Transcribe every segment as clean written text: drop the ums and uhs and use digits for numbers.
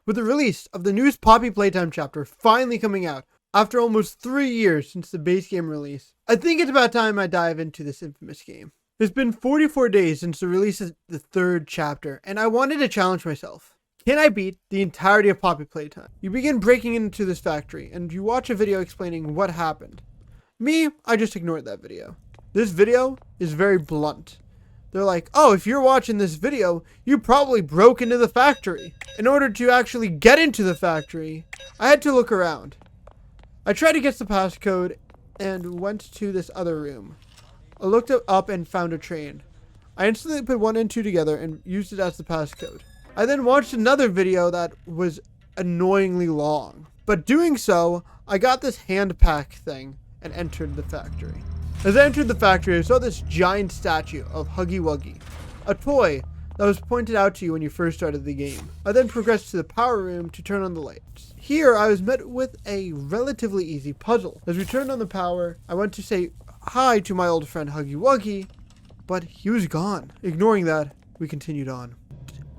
with the release of the newest Poppy Playtime chapter finally coming out after almost 3 years since the base game release. I think it's about time I dive into this infamous game. It's been 44 days since the release of the 3rd chapter, and I wanted to challenge myself. Can I beat the entirety of Poppy Playtime? You begin breaking into this factory, and you watch a video explaining what happened. Me, I just ignored that video. This video is very blunt. They're like, oh, if you're watching this video, you probably broke into the factory. In order to actually get into the factory, I had to look around. I tried to guess the passcode and went to this other room. I looked up and found a train. I instantly put 1 and 2 together and used it as the passcode. I then watched another video that was annoyingly long. But doing so, I got this hand pack thing and entered the factory. As I entered the factory, I saw this giant statue of Huggy Wuggy, a toy that was pointed out to you when you first started the game. I then progressed to the power room to turn on the lights. Here, I was met with a relatively easy puzzle. As we turned on the power, I went to say hi to my old friend Huggy Wuggy, but he was gone. Ignoring that, we continued on.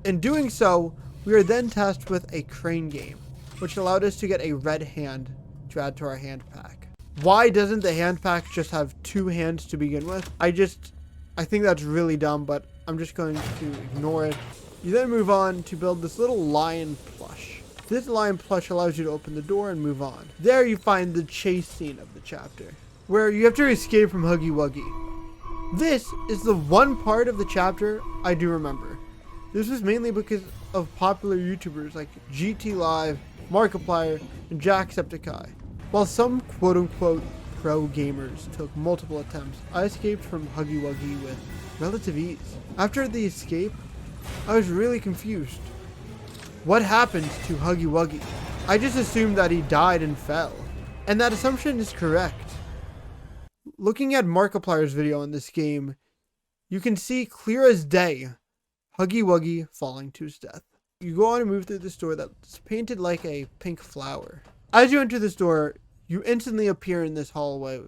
In doing so, we were then tasked with a crane game, which allowed us to get a red hand to add to our hand pack. Why doesn't the hand pack just have 2 hands to begin with? I think that's really dumb, but I'm just going to ignore it. You then move on to build this little lion plush. This lion plush allows you to open the door and move on. There you find the chase scene of the chapter, where you have to escape from Huggy Wuggy. This is the one part of the chapter I do remember. This was mainly because of popular YouTubers like GT Live, Markiplier, and Jacksepticeye. While some quote-unquote pro gamers took multiple attempts, I escaped from Huggy Wuggy with relative ease. After the escape, I was really confused. What happened to Huggy Wuggy? I just assumed that he died and fell, and that assumption is correct. Looking at Markiplier's video in this game, you can see clear as day Huggy Wuggy falling to his death. You go on and move through this door that's painted like a pink flower. As you enter this door, you instantly appear in this hallway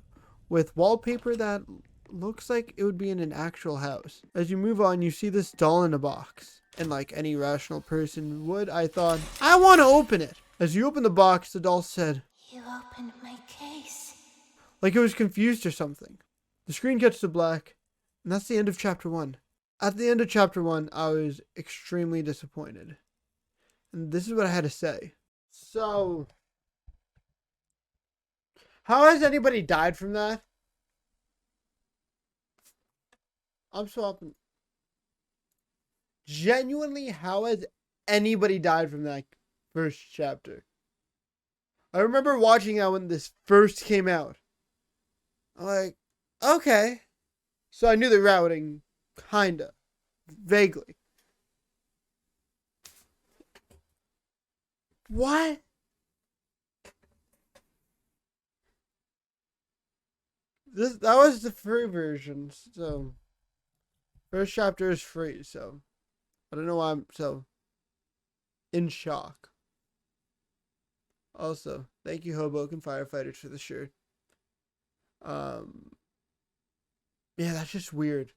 with wallpaper that looks like it would be in an actual house. As you move on, you see this doll in a box. And like any rational person would, I thought, I want to open it. As you open the box, the doll said, "You opened my case." Like it was confused or something. The screen cuts to black, and that's the end of chapter 1. At the end of chapter 1, I was extremely disappointed. And this is what I had to say. So, how has anybody died from that? I'm swapping. Genuinely, how has anybody died from that first chapter? I remember watching that when this first came out. I'm like, okay. So I knew the routing, kinda, vaguely. What? That was the free version, so first chapter is free, so I don't know why I'm so in shock. Also, thank you Hoboken Firefighters for the shirt. Yeah, that's just weird.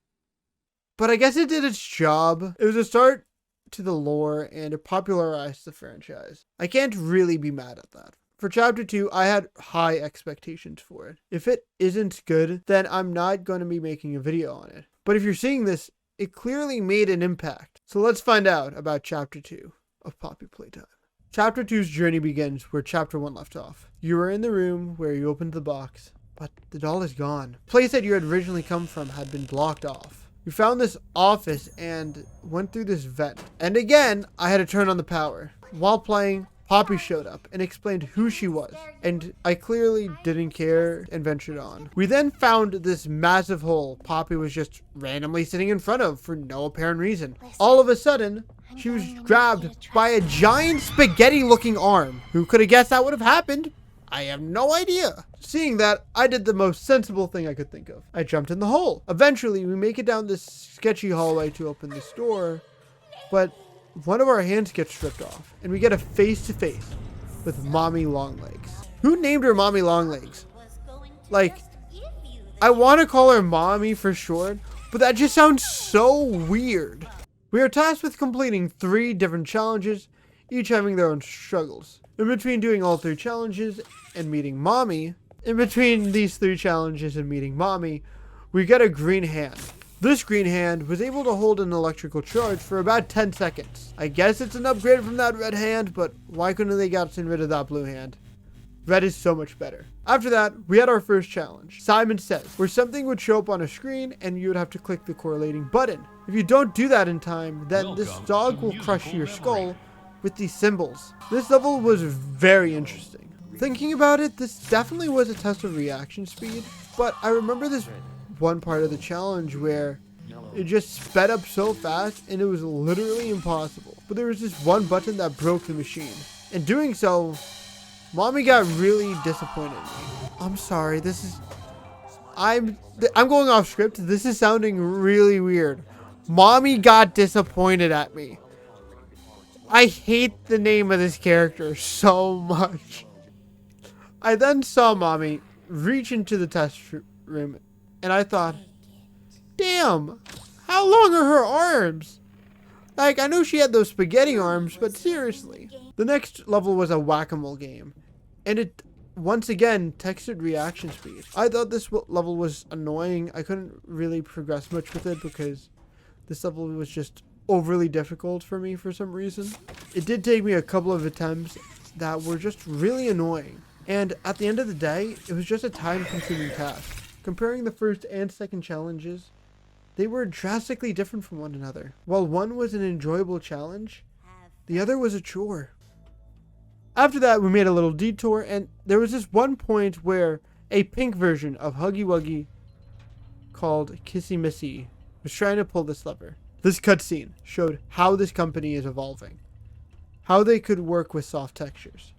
But I guess it did its job. It was a start to the lore and it popularized the franchise. I can't really be mad at that. For chapter 2, I had high expectations for it. If it isn't good, then I'm not going to be making a video on it. But if you're seeing this, it clearly made an impact. So let's find out about chapter 2 of Poppy Playtime. Chapter 2's journey begins where chapter 1 left off. You are in the room where you opened the box, but the doll is gone. The place that you had originally come from had been blocked off. You found this office and went through this vent. And again, I had to turn on the power. While playing, Poppy showed up and explained who she was, and I clearly didn't care and ventured on. We then found this massive hole Poppy was just randomly sitting in front of for no apparent reason. All of a sudden, she was grabbed by a giant spaghetti-looking arm. Who could have guessed that would have happened? I have no idea. Seeing that, I did the most sensible thing I could think of. I jumped in the hole. Eventually, we make it down this sketchy hallway to open this door, but one of our hands gets stripped off, and we get a face-to-face with Mommy Longlegs. Who named her Mommy Longlegs? Like, I want to call her Mommy for short, but that just sounds so weird. We are tasked with completing 3 different challenges, each having their own struggles. In between doing all 3 challenges and meeting Mommy, we get a green hand. This green hand was able to hold an electrical charge for about 10 seconds. I guess it's an upgrade from that red hand, but why couldn't they gotten rid of that blue hand? Red is so much better. After that, we had our first challenge, Simon Says, where something would show up on a screen and you would have to click the correlating button. If you don't do that in time, then this dog will crush your skull with these symbols. This level was very interesting. Thinking about it, this definitely was a test of reaction speed, but I remember this one part of the challenge where it just sped up so fast and it was literally impossible. But there was this one button that broke the machine. In doing so, Mommy got really disappointed in me. I'm sorry, I'm going off script. This is sounding really weird. Mommy got disappointed at me. I hate the name of this character so much. I then saw Mommy reach into the test room and I thought, damn, how long are her arms? Like, I know she had those spaghetti arms, but seriously. The next level was a whack-a-mole game, and it once again texted reaction speed. I thought this level was annoying. I couldn't really progress much with it because this level was just overly difficult for me for some reason. It did take me a couple of attempts that were just really annoying. And at the end of the day, it was just a time-consuming task. Comparing the first and second challenges, they were drastically different from one another. While one was an enjoyable challenge, the other was a chore. After that, we made a little detour, and there was this one point where a pink version of Huggy Wuggy called Kissy Missy was trying to pull this lever. This cutscene showed how this company is evolving, how they could work with soft textures.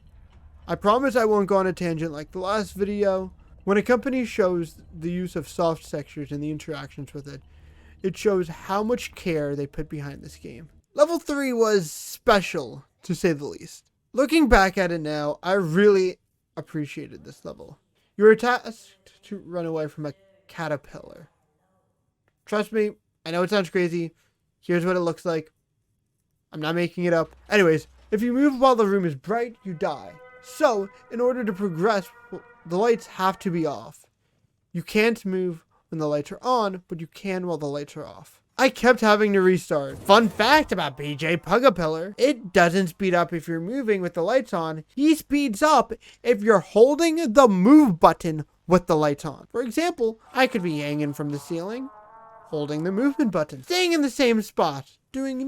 I promise I won't go on a tangent like the last video. When a company shows the use of soft textures and the interactions with it, it shows how much care they put behind this game. Level 3 was special, to say the least. Looking back at it now, I really appreciated this level. You were tasked to run away from a caterpillar. Trust me, I know it sounds crazy. Here's what it looks like. I'm not making it up. Anyways, if you move while the room is bright, you die. So, in order to progress, the lights have to be off. You can't move when the lights are on, but you can while the lights are off. I kept having to restart. Fun fact about BJ Pugapillar, it doesn't speed up if you're moving with the lights on. He speeds up if you're holding the move button with the lights on. For example, I could be hanging from the ceiling, holding the movement button, staying in the same spot, doing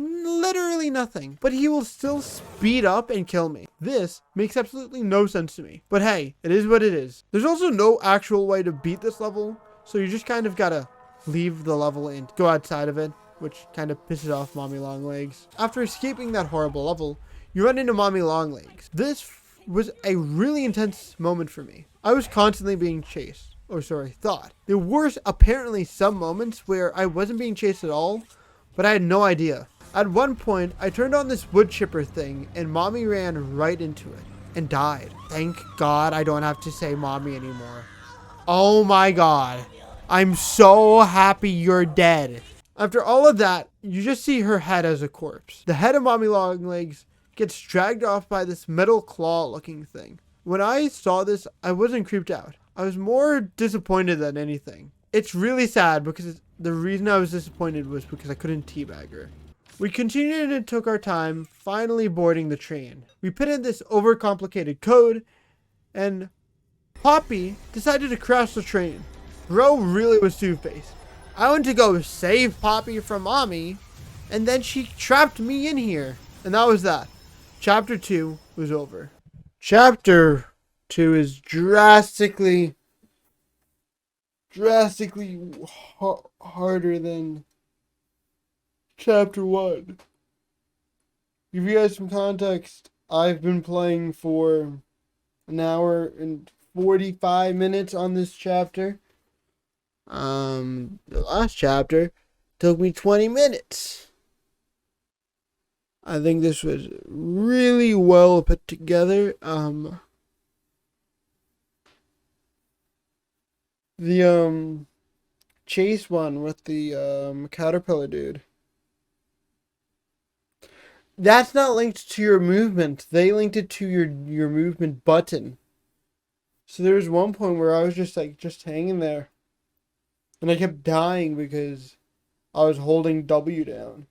literally nothing, but he will still speed up and kill me. This makes absolutely no sense to me, but hey, it is what it is. There's also no actual way to beat this level, so you just kind of gotta leave the level and go outside of it, which kind of pisses off Mommy Longlegs. After escaping that horrible level, you run into Mommy Longlegs. This was a really intense moment for me. I was constantly being chased. Thought. There were apparently some moments where I wasn't being chased at all, but I had no idea. At one point, I turned on this wood chipper thing and Mommy ran right into it and died. Thank God I don't have to say Mommy anymore. Oh my God. I'm so happy you're dead. After all of that, you just see her head as a corpse. The head of Mommy Longlegs gets dragged off by this metal claw looking thing. When I saw this, I wasn't creeped out. I was more disappointed than anything. It's really sad because the reason I was disappointed was because I couldn't teabag her. We continued and took our time, finally boarding the train. We put in this overcomplicated code, and Poppy decided to crash the train. Bro really was two-faced. I went to go save Poppy from Mommy, and then she trapped me in here. And that was that. Chapter 2 was over. Chapter 2 is drastically harder than Chapter 1. Give you guys some context, I've been playing for an hour and 45 minutes on this chapter. The last chapter took me 20 minutes. I think this was really well put together. The chase one with the caterpillar dude. That's not linked to your movement. They linked it to your movement button. So there was one point where I was just hanging there. And I kept dying because I was holding W down.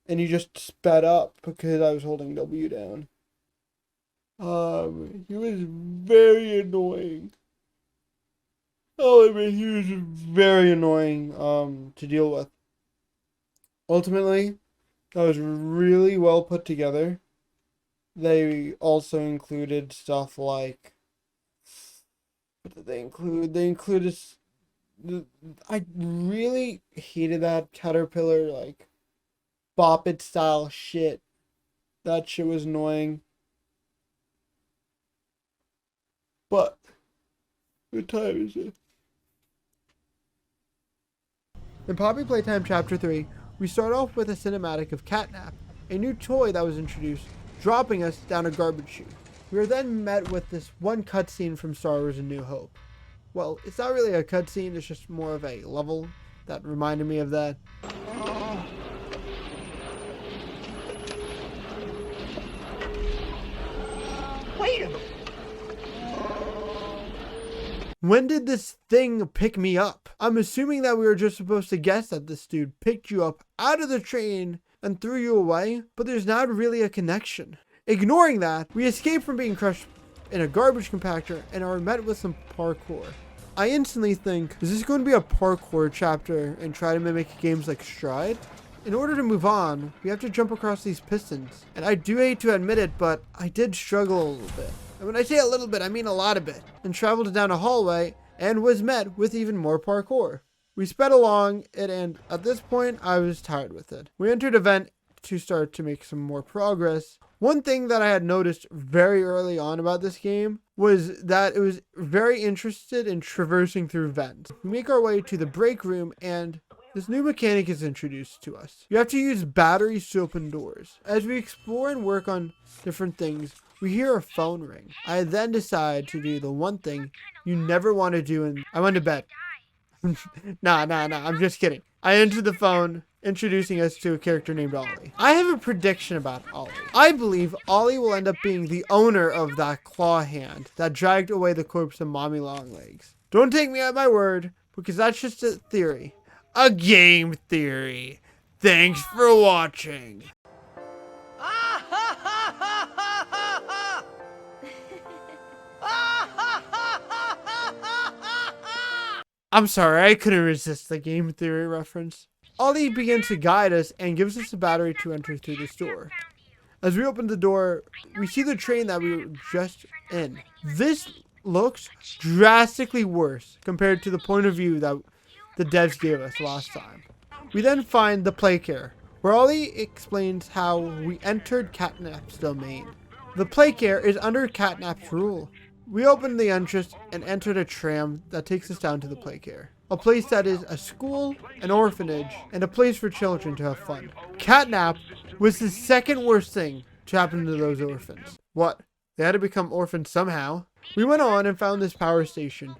And he just sped up because I was holding W down. He was very annoying. Oh, I mean, he was very annoying to deal with. Ultimately, that was really well put together. They also included stuff like, what did they include? They included, I really hated that Caterpillar, like, bop it style shit. That shit was annoying. But, what time is it? In Poppy Playtime Chapter 3, we start off with a cinematic of Catnap, a new toy that was introduced, dropping us down a garbage chute. We are then met with this one cutscene from Star Wars A New Hope. Well, it's not really a cutscene, it's just more of a level that reminded me of that. Wait a minute. When did this thing pick me up? I'm assuming that we were just supposed to guess that this dude picked you up out of the train and threw you away, but there's not really a connection. Ignoring that, we escape from being crushed in a garbage compactor and are met with some parkour. I instantly think, is this going to be a parkour chapter and try to mimic games like Stride? In order to move on, we have to jump across these pistons. And I do hate to admit it, but I did struggle a little bit. And when I say a little bit, I mean a lot of it. And traveled down a hallway and was met with even more parkour. We sped along it, and at this point, I was tired with it. We entered a vent to start to make some more progress. One thing that I had noticed very early on about this game was that it was very interested in traversing through vents. We make our way to the break room, and this new mechanic is introduced to us. You have to use batteries to open doors. As we explore and work on different things, we hear a phone ring. I then decide to do the one thing you never want to do, and I went to bed. Nah, I'm just kidding. I entered the phone, introducing us to a character named Ollie. I have a prediction about Ollie. I believe Ollie will end up being the owner of that claw hand that dragged away the corpse of Mommy Longlegs. Don't take me at my word, because that's just a theory. A game theory. Thanks for watching. I'm sorry, I couldn't resist the game theory reference. Ollie begins to guide us and gives us a battery to enter through this door. As we open the door, we see the train that we were just in. This looks drastically worse compared to the point of view that the devs gave us last time. We then find the Playcare, where Ollie explains how we entered Catnap's domain. The Playcare is under Catnap's rule. We opened the entrance and entered a tram that takes us down to the Playcare, a place that is a school, an orphanage, and a place for children to have fun. Catnap was the second worst thing to happen to those orphans. What? They had to become orphans somehow. We went on and found this power station,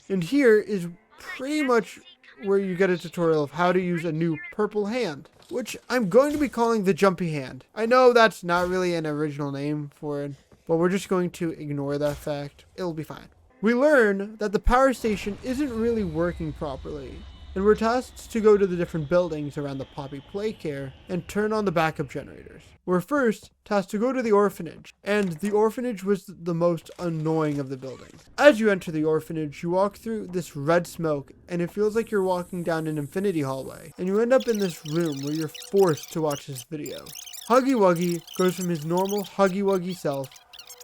and here is pretty much where you get a tutorial of how to use a new purple hand, which I'm going to be calling the Jumpy Hand. I know that's not really an original name for it, but we're just going to ignore that fact. It'll be fine. We learn that the power station isn't really working properly, and we're tasked to go to the different buildings around the Poppy Playcare and turn on the backup generators. We're first tasked to go to the orphanage, and the orphanage was the most annoying of the buildings. As you enter the orphanage, you walk through this red smoke, and it feels like you're walking down an infinity hallway, and you end up in this room where you're forced to watch this video. Huggy Wuggy goes from his normal Huggy Wuggy self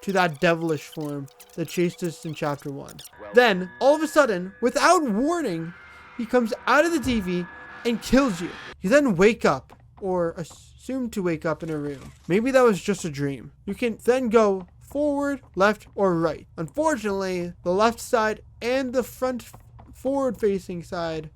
to that devilish form that chased us in chapter 1. Then, all of a sudden, without warning, he comes out of the TV and kills you. You then wake up, or assume to wake up in a room. Maybe that was just a dream. You can then go forward, left, or right. Unfortunately, the left side and the front forward-facing side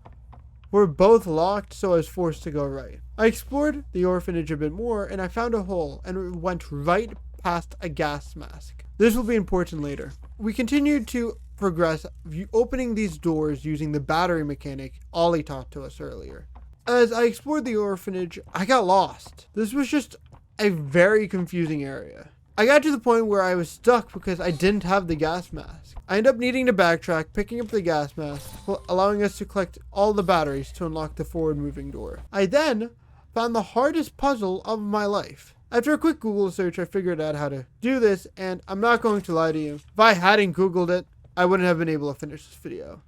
were both locked, so I was forced to go right. I explored the orphanage a bit more, and I found a hole, and went right past a gas mask. This will be important later. We continued to progress, opening these doors using the battery mechanic Ollie taught to us earlier. As I explored the orphanage, I got lost. This was just a very confusing area. I got to the point where I was stuck because I didn't have the gas mask. I ended up needing to backtrack, picking up the gas mask, allowing us to collect all the batteries to unlock the forward moving door. I then found the hardest puzzle of my life. After a quick Google search, I figured out how to do this, and I'm not going to lie to you. If I hadn't Googled it, I wouldn't have been able to finish this video.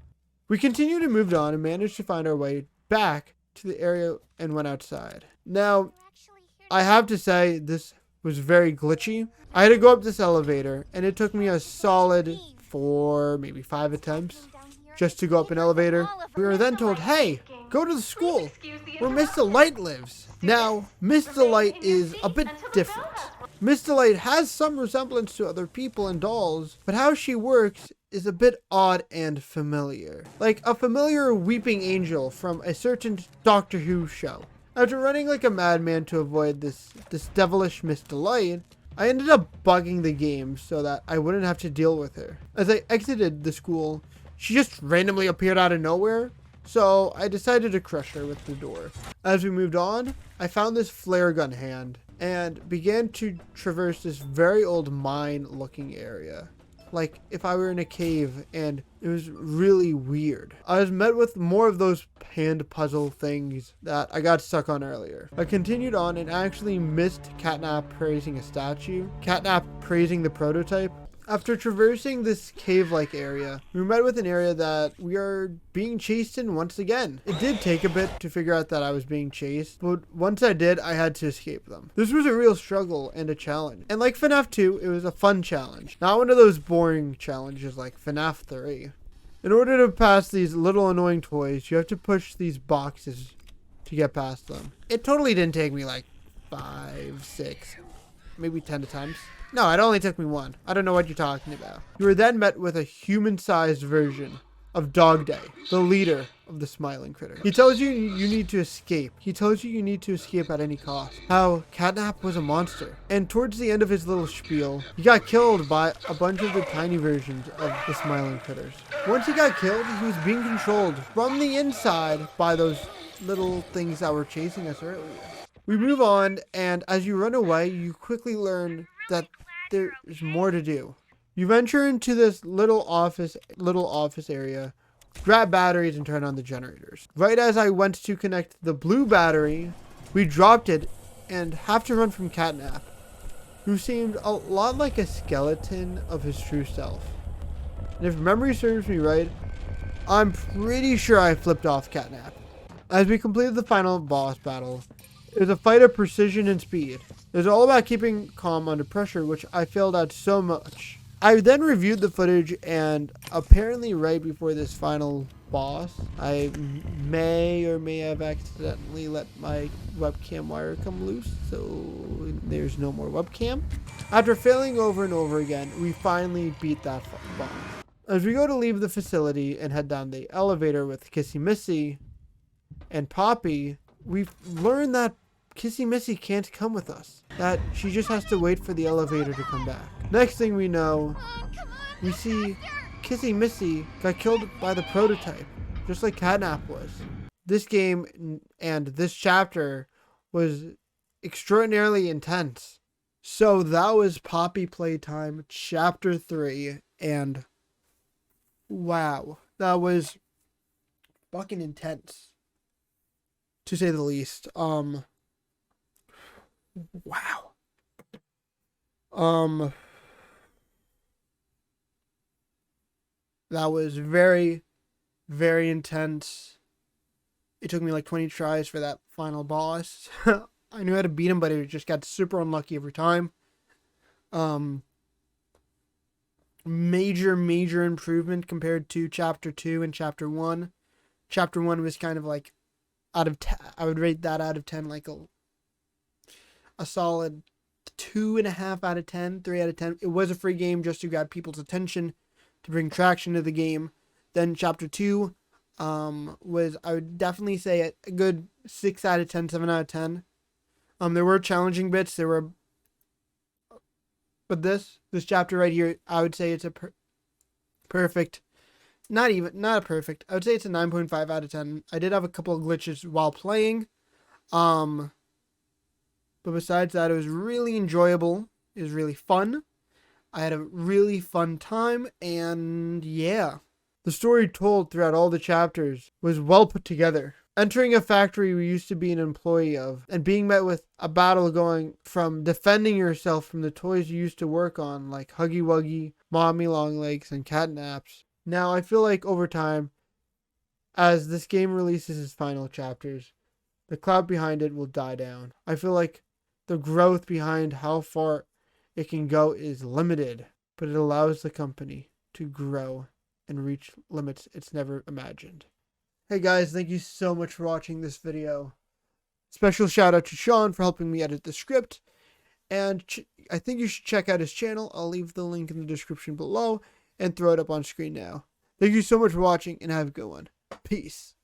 We continued and moved on and managed to find our way back to the area and went outside. Now, I have to say this was very glitchy. I had to go up this elevator, and it took me a solid 4, maybe 5 attempts just to go up an elevator. We were then told, hey, go to the school where Miss Delight lives. Now, Miss Delight is a bit different. Miss Delight has some resemblance to other people and dolls, but how she works is a bit odd and familiar. Like a familiar weeping angel from a certain Doctor Who show. After running like a madman to avoid this devilish Miss Delight, I ended up bugging the game so that I wouldn't have to deal with her. As I exited the school, she just randomly appeared out of nowhere, so I decided to crush her with the door. As we moved on, I found this flare gun hand and began to traverse this very old mine-looking area. Like if I were in a cave, and it was really weird. I was met with more of those hand puzzle things that I got stuck on earlier. I continued on and actually missed Catnap praising a statue, Catnap praising the prototype. After traversing this cave-like area, we met with an area that we are being chased in once again. It did take a bit to figure out that I was being chased, but once I did, I had to escape them. This was a real struggle and a challenge. And like FNAF 2, it was a fun challenge, not one of those boring challenges like FNAF 3. In order to pass these little annoying toys, you have to push these boxes to get past them. It totally didn't take me like 5, 6, maybe 10 times. No, it only took me 1. I don't know what you're talking about. You were then met with a human-sized version of Dog Day, the leader of the smiling critter. He tells you you need to escape. He tells you you need to escape at any cost. How Catnap was a monster. And towards the end of his little spiel, he got killed by a bunch of the tiny versions of the smiling critters. Once he got killed, he was being controlled from the inside by those little things that were chasing us earlier. We move on, and as you run away, you quickly learn that there's more to do. You venture into this little office area, grab batteries, and turn on the generators. Right as I went to connect the blue battery, we dropped it and have to run from Catnap, who seemed a lot like a skeleton of his true self. And if memory serves me right, I'm pretty sure I flipped off Catnap. As we completed the final boss battle, it was a fight of precision and speed. It was all about keeping calm under pressure, which I failed at so much. I then reviewed the footage, and apparently right before this final boss, I may or may have accidentally let my webcam wire come loose, so there's no more webcam. After failing over and over again, we finally beat that boss. As we go to leave the facility and head down the elevator with Kissy Missy and Poppy, we've learned that Kissy Missy can't come with us, that she just has to wait for the elevator to come back. Next thing we know, we see Kissy Missy got killed by the prototype, just like Catnap was. This game and this chapter was extraordinarily intense. So that was Poppy Playtime Chapter 3, and wow, that was fucking intense, to say the least. Wow. That was very, very intense. It took me like 20 tries for that final boss. I knew how to beat him, but it just got super unlucky every time. Major improvement compared to Chapter 2 and Chapter 1. Chapter 1 was kind of like out of 10. I would rate that out of 10 like a solid 2.5 out of 10, 3 out of 10. It was a free game just to grab people's attention, to bring traction to the game. Then Chapter 2 was, I would definitely say, a good 6 out of 10, 7 out of 10. There were challenging bits. But this chapter right here, I would say it's a perfect, not a perfect. I would say it's a 9.5 out of 10. I did have a couple of glitches while playing. But besides that, it was really enjoyable. It was really fun. I had a really fun time, and yeah. The story told throughout all the chapters was well put together. Entering a factory we used to be an employee of, and being met with a battle going from defending yourself from the toys you used to work on, like Huggy Wuggy, Mommy Longlegs, and Catnaps. Now, I feel like over time, as this game releases its final chapters, the cloud behind it will die down. I feel like the growth behind how far it can go is limited, but it allows the company to grow and reach limits it's never imagined. Hey guys, thank you so much for watching this video. Special shout out to Sean for helping me edit the script. And I think you should check out his channel. I'll leave the link in the description below and throw it up on screen now. Thank you so much for watching and have a good one. Peace.